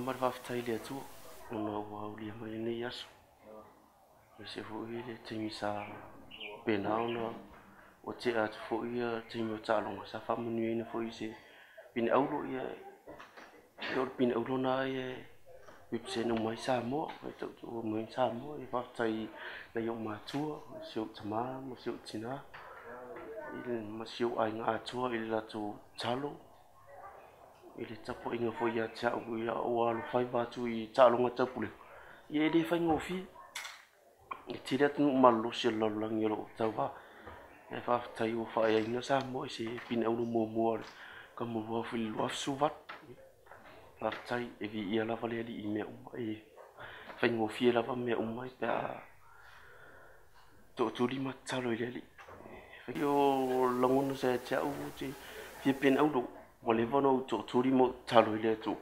mar whawhtai lea tu, ona ua ulia mai nei aso. Me se fwoi le teimi sa pena ona, o te atu fwoi teimi o tālonga, sa whamanu ina fwoi se pina aulo ia, e ora pina aulo na ia, pipse no mai sa mo, e tau o mai sa mo, e whawhtai na iau mātua, se o tamā, mo se o tina, ma se o ai ngā atua, ili lato talo, ili tapo inga fwoi a tia o ia o alo whai wātu i tālonga tapule. Ia ele whai ngofi, e tira tunu malo se lalangi alo tau wā, e whawhtai o whai inga sa mo, e se pina aulo mua mua, ka mua whili luaf suvat, whawhtai e vi ia lava lea li i mea uma, e whai ngofi e lava mea uma, e pia to turi matalo i lea li. Whai o langona sa tia au te fia pena aulo, wale wano to turi mo talo i lea tu.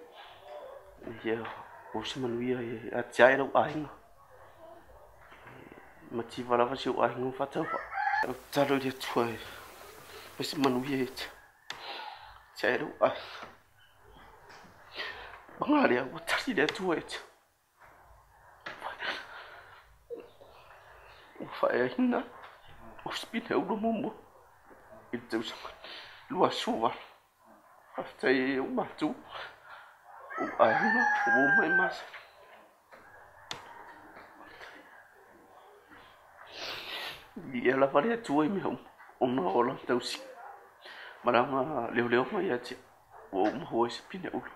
Ia, o se manuia e a tia e rau ainga. Ma ti walawa se o ainga o whatau wa. O talo i lea tua e, o se manuia e tia e rau ainga. Mangare a o tari lea tua e tia. O whae a hina, o spina aulo momo. I tau sama, lua suwa. Whawhtai e o matu. O ainga, o mai masa. Ia la vale tua i mea ona ola tausi. Maranga leo leo mai ati. O mahoi se pine ulo.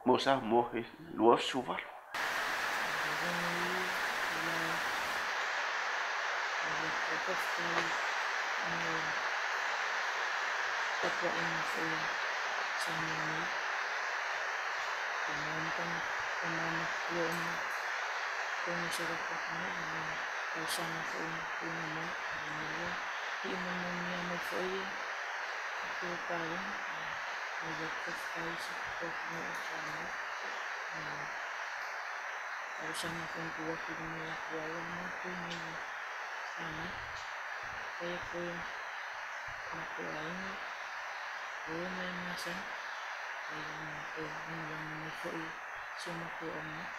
Mo sa mo he lua suwa. Apa yang saya sanggup menonton pemain film masyarakat ini bersama film ini namanya Mufai itu kalian ada kesai seperti sama bersama pembuat film yang mempunyai sama kayak film aku lain Rumah masan, yang menifoi semua orang